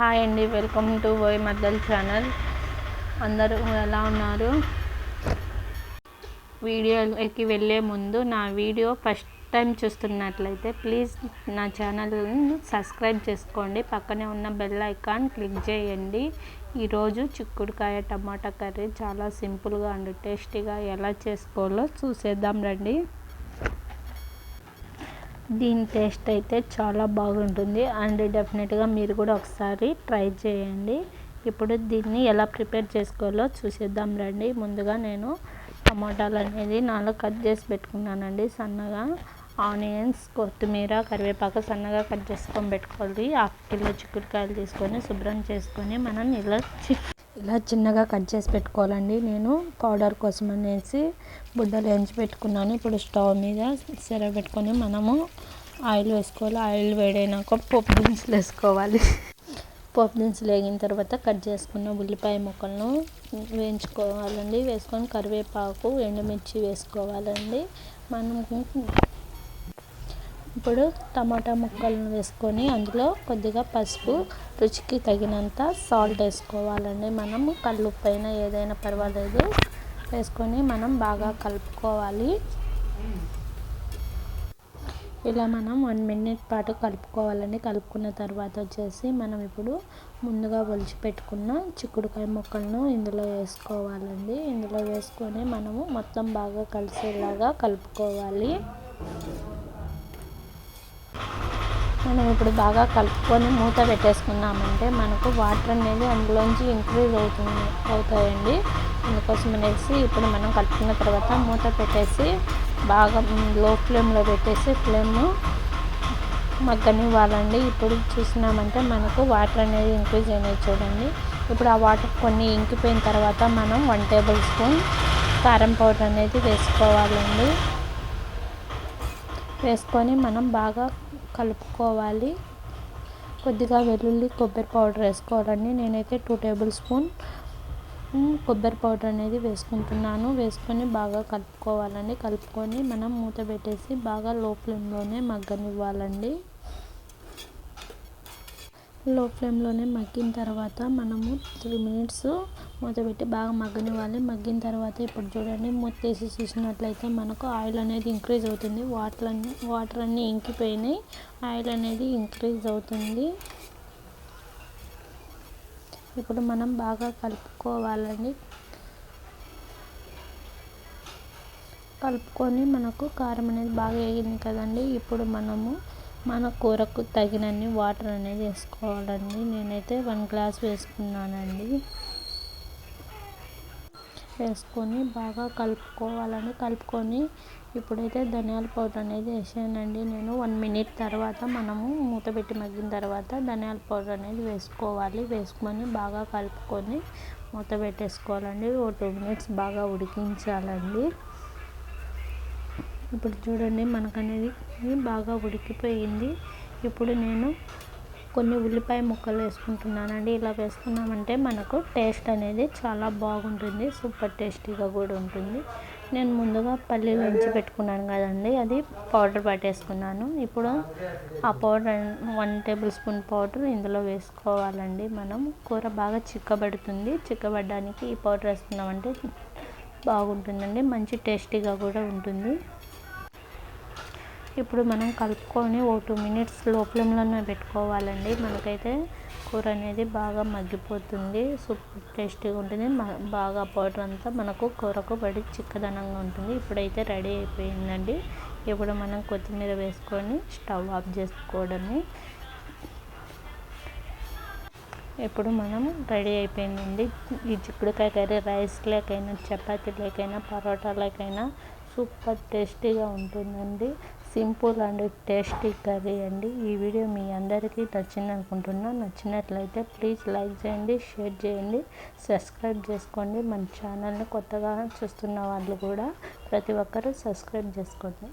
Hi అండి, welcome to why మద్దల్ channel. అందరూ ఎలా ఉన్నారు? వీడియోకి వెళ్ళే ముందు నా వీడియో ఫస్ట్ టైం చూస్తున్నట్లయితే ప్లీజ్ నా ఛానల్ని సబ్స్క్రైబ్ చేసుకోండి. పక్కనే ఉన్న బెల్ ఐకాన్ క్లిక్ చేయండి. ఈరోజు చిక్కుడుకాయ టమాటా కర్రీ చాలా సింపుల్గా అండ్ టేస్టీగా ఎలా చేసుకోవాలో చూసేద్దాం రండి. దీని టేస్ట్ అయితే చాలా బాగుంటుంది అండ్ డెఫినెట్గా మీరు కూడా ఒకసారి ట్రై చేయండి. ఇప్పుడు దీన్ని ఎలా ప్రిపేర్ చేసుకోవాలో చూసేద్దాం రండి. ముందుగా నేను టమాటాలు అనేది 4 కట్ చేసి పెట్టుకున్నానండి సన్నగా. ఆనియన్స్, కొత్తిమీర, కరివేపాకు సన్నగా కట్ చేసుకొని పెట్టుకోవాలి. 1/2 కిలో చిక్కుడుకాయలు తీసుకొని శుభ్రం చేసుకొని మనం ఇలా చిన్నగా కట్ చేసి పెట్టుకోవాలండి. నేను పౌడర్ కోసం అనేసి బుడ్డలు వేయించి పెట్టుకున్నాను. ఇప్పుడు స్టవ్ మీద సెర పెట్టుకొని మనము ఆయిల్ వేసుకోవాలి. ఆయిల్ వేడైనాక పోపు దినుసులు వేసుకోవాలి. పోపు దినుసులు వేగిన తర్వాత కట్ చేసుకున్న ఉల్లిపాయ ముక్కలను వేయించుకోవాలండి. వేసుకొని కరివేపాకు, ఎండుమిర్చి వేసుకోవాలండి. మనము ఇప్పుడు టమాటా ముక్కలను వేసుకొని అందులో కొద్దిగా పసుపు, రుచికి తగినంత సాల్ట్ వేసుకోవాలండి. మనము కల్లుప్పు అయినా ఏదైనా పర్వాలేదు వేసుకొని మనం బాగా కలుపుకోవాలి. ఇలా మనం 1 మినిట్ పాటు కలుపుకోవాలండి. కలుపుకున్న తర్వాత వచ్చేసి మనం ఇప్పుడు ముందుగా ఒలిచి పెట్టుకున్న చిక్కుడుకాయ ముక్కలను ఇందులో వేసుకోవాలండి. ఇందులో వేసుకొని మనము మొత్తం బాగా కలిసేలాగా కలుపుకోవాలి. మనం ఇప్పుడు బాగా కలుపుకొని మూత పెట్టేసుకున్నామంటే మనకు వాటర్ అనేది అందులోంచి ఇంక్రీజ్ అవుతాయండి. అందుకోసం అనేసి ఇప్పుడు మనం కలుపుకున్న తర్వాత మూత పెట్టేసి బాగా లో ఫ్లేమ్లో పెట్టేసి ఫ్లేమ్ను మగ్గనివ్వాలండి. ఇప్పుడు చూసినామంటే మనకు వాటర్ అనేది ఇంక్రీజ్ అయినాయి చూడండి. ఇప్పుడు ఆ వాటర్ కొన్ని ఇంకిపోయిన తర్వాత మనం 1 టేబుల్ స్పూన్ కారం పౌడర్ అనేది వేసుకోవాలండి. వేసుకొని మనం బాగా కలుపుకోవాలి. కొద్దిగా వెల్లుల్లి, కొబ్బరి పౌడర్ వేసుకోవాలండి. నేనైతే 2 టేబుల్ స్పూన్ కొబ్బరి పౌడర్ అనేది వేసుకుంటున్నాను. వేసుకొని బాగా కలుపుకోవాలండి. కలుపుకొని మనం మూత పెట్టేసి బాగా లో ఫ్లేమ్లోనే మగ్గనివ్వాలండి. లో ఫ్లేమ్లోనే మగ్గిన తర్వాత మనము 3 మినిట్స్ మూత పెట్టి బాగా మగ్గనివ్వాలి. మగ్గిన తర్వాత ఇప్పుడు చూడండి, మూత తీసి చూసినట్లయితే మనకు ఆయిల్ అనేది ఇంక్రీజ్ అవుతుంది. వాటర్ అన్నీ ఇంకిపోయినాయి. ఆయిల్ అనేది ఇంక్రీజ్ అవుతుంది. ఇప్పుడు మనం బాగా కలుపుకోవాలండి. కలుపుకొని మనకు కారం అనేది బాగా వేగింది కదండి. ఇప్పుడు మనము మన కూరకు తగినన్ని వాటర్ అనేది వేసుకోవాలండి. నేనైతే 1 గ్లాస్ వేసుకున్నానండి. వేసుకొని బాగా కలుపుకోవాలని కలుపుకొని ఇప్పుడైతే ధనియాల పౌడర్ అనేది వేసానండి. నేను 1 మినిట్ తర్వాత మనము మూత పెట్టి మగ్గిన తర్వాత ధనియాల పౌడర్ అనేది వేసుకోవాలి. వేసుకొని బాగా కలుపుకొని మూత పెట్టేసుకోవాలండి. 2 మినిట్స్ బాగా ఉడికించాలండి. ఇప్పుడు చూడండి, మనకనేది బాగా ఉడికిపోయింది. ఇప్పుడు నేను కొన్ని ఉల్లిపాయ ముక్కలు వేసుకుంటున్నానండి. ఇలా వేసుకున్నామంటే మనకు టేస్ట్ అనేది చాలా బాగుంటుంది. సూపర్ టేస్టీగా కూడా ఉంటుంది. నేను ముందుగా పల్లీలు వేయించి పెట్టుకున్నాను కదండి, అది పౌడర్ పట్టేసుకున్నాను. ఇప్పుడు ఆ పౌడర్ 1 టేబుల్ స్పూన్ పౌడర్ ఇందులో వేసుకోవాలండి. మనం కూర బాగా చిక్కబడుతుంది. చిక్కబడడానికి ఈ పౌడర్ వేసుకున్నామంటే బాగుంటుందండి. మంచి టేస్టీగా కూడా ఉంటుంది. ఇప్పుడు మనం కలుపుకొని 2 మినిట్స్ లో ఫ్లేమ్లోనే పెట్టుకోవాలండి. మనకైతే కూర అనేది బాగా మగ్గిపోతుంది. సూపర్ టేస్టీగా ఉంటుంది. బాగా పౌడర్ అంతా మనకు కూరకు పడి చిక్కదనంగా ఉంటుంది. ఇప్పుడైతే రెడీ అయిపోయిందండి. ఇప్పుడు మనం కొత్తిమీర వేసుకొని స్టవ్ ఆఫ్ చేసుకోవడమే. ఇప్పుడు మనం రెడీ అయిపోయిందండి. ఈ చిక్కుడుకాయ కర్రీ రైస్ లేకైనా, చపాతీ లేకైనా, పరోటా లేకైనా సూపర్ టేస్టీగా ఉంటుందండి. సింపుల్ అండ్ టేస్టీ కర్రీ అండి. ఈ వీడియో మీ అందరికీ నచ్చింది అనుకుంటున్నా. నచ్చినట్లయితే ప్లీజ్ లైక్ చేయండి, షేర్ చేయండి, సబ్స్క్రైబ్ చేసుకోండి. మన ఛానల్ని కొత్తగా చూస్తున్న వాళ్ళు కూడా ప్రతి ఒక్కరూ సబ్స్క్రైబ్ చేసుకోండి.